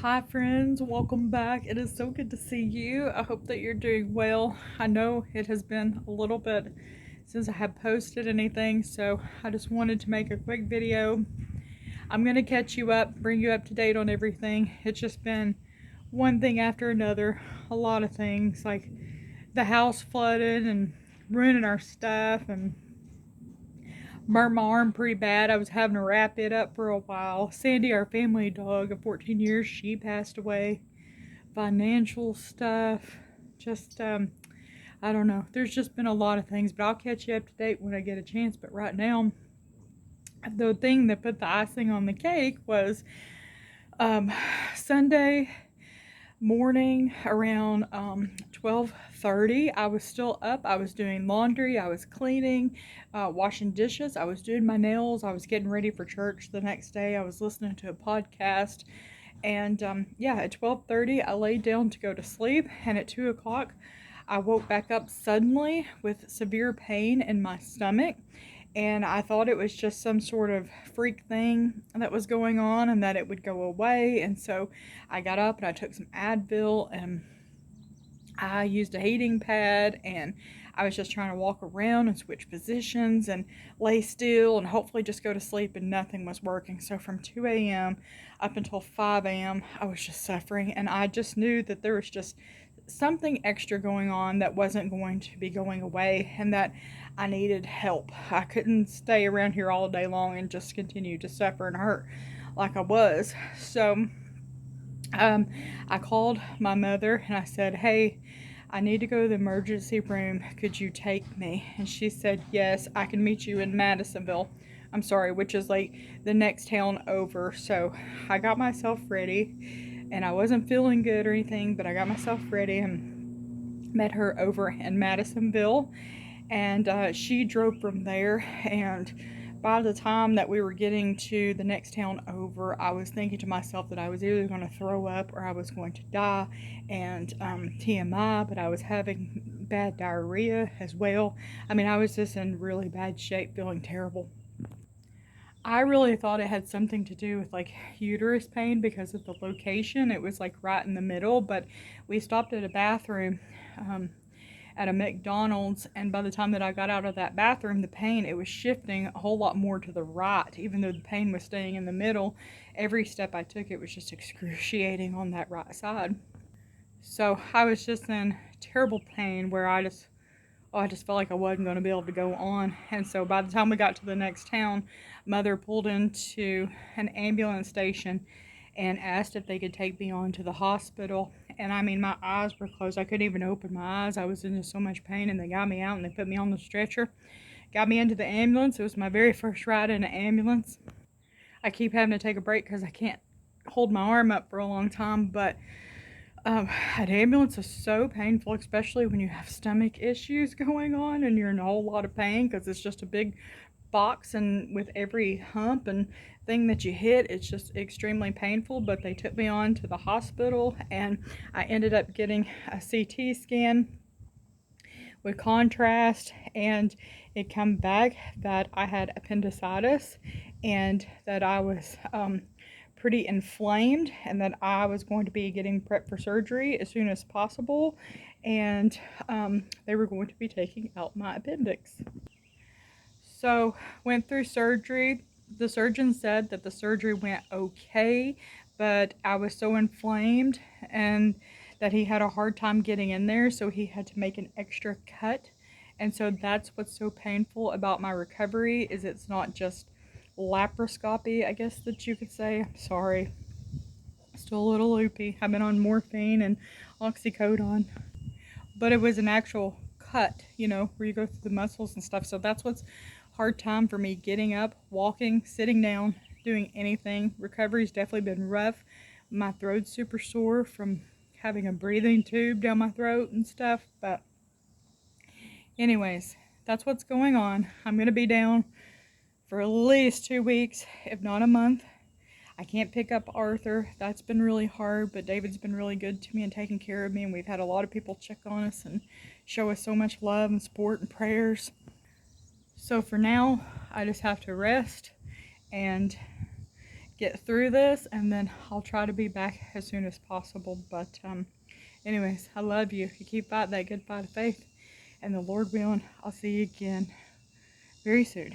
Hi, friends, welcome back. It is so good to see you. I hope that you're doing well. I know it has been a little bit since I have posted anything, so I just wanted to make a quick video. I'm going to catch you up, bring you up to date on everything. It's just been one thing after another, a lot of things like the house flooded and ruining our stuff and burnt my arm pretty bad. I was having to wrap it up for a while. Sandy, our family dog of 14 years, she passed away. Financial stuff, just I don't know. There's just been a lot of things, but I'll catch you up to date when I get a chance. But right now, the thing that put the icing on the cake was um, Sunday morning around 12:30. I was still up. I was doing laundry. I was cleaning, washing dishes. I was doing my nails. I was getting ready for church the next day. I was listening to a podcast. And yeah, at 12:30, I laid down to go to sleep. And at 2 o'clock, I woke back up suddenly with severe pain in my stomach. And I thought it was just some sort of freak thing that was going on and that it would go away. And so I got up and I took some Advil and I used a heating pad, and I was just trying to walk around and switch positions and lay still and hopefully just go to sleep, and nothing was working. So from 2 a.m. up until 5 a.m., I was just suffering, and I just knew that there was just something extra going on that wasn't going to be going away and that I needed help. I couldn't stay around here all day long and just continue to suffer and hurt like I was. So um, I called my mother and I said, "Hey, I need to go to the emergency room. Could you take me?" And she said, "Yes, I can meet you in Madisonville." I'm sorry, which is like the next town over. So I got myself ready, and I wasn't feeling good or anything, but I got myself ready and met her over in Madisonville. And she drove from there, and by the time that we were getting to the next town over, I was thinking to myself that I was either going to throw up or I was going to die. And TMI, but I was having bad diarrhea as well. I mean, I was just in really bad shape, feeling terrible. I really thought it had something to do with like uterus pain because of the location. It was like right in the middle, but we stopped at a bathroom um, at a McDonald's, and by the time that I got out of that bathroom, the pain, it was shifting a whole lot more to the right, even though the pain was staying in the middle. Every step I took, it was just excruciating on that right side. So I was just in terrible pain where I just felt like I wasn't going to be able to go on. And so by the time we got to the next town, mother pulled into an ambulance station and asked if they could take me on to the hospital. And I mean, my eyes were closed. I couldn't even open my eyes. I was in so much pain, and they got me out and they put me on the stretcher, got me into the ambulance. It was my very first ride in an ambulance. I keep having to take a break because I can't hold my arm up for a long time, but an ambulance is so painful, especially when you have stomach issues going on and you're in a whole lot of pain because it's just a big box, and with every hump and thing that you hit, it's just extremely painful. But they took me on to the hospital, and I ended up getting a CT scan with contrast, and it came back that I had appendicitis and that I was pretty inflamed and that I was going to be getting prepped for surgery as soon as possible, and they were going to be taking out my appendix. So went through surgery. The surgeon said that the surgery went okay, but I was so inflamed and that he had a hard time getting in there, so he had to make an extra cut. And so that's what's so painful about my recovery, is it's not just laparoscopy, I guess that you could say. I'm sorry. Still a little loopy. I've been on morphine and oxycodone. But it was an actual cut, where you go through the muscles and stuff. So that's what's hard time for me, getting up, walking, sitting down, doing anything. Recovery's definitely been rough. My throat's super sore from having a breathing tube down my throat and stuff. But anyways, that's what's going on. I'm going to be down for at least 2 weeks, if not a month. I can't pick up Arthur. That's been really hard, but David's been really good to me and taking care of me, and we've had a lot of people check on us and show us so much love and support and prayers. So for now, I just have to rest and get through this, and then I'll try to be back as soon as possible. But anyways, I love you. You keep fighting that good fight of faith, and the Lord willing, I'll see you again very soon.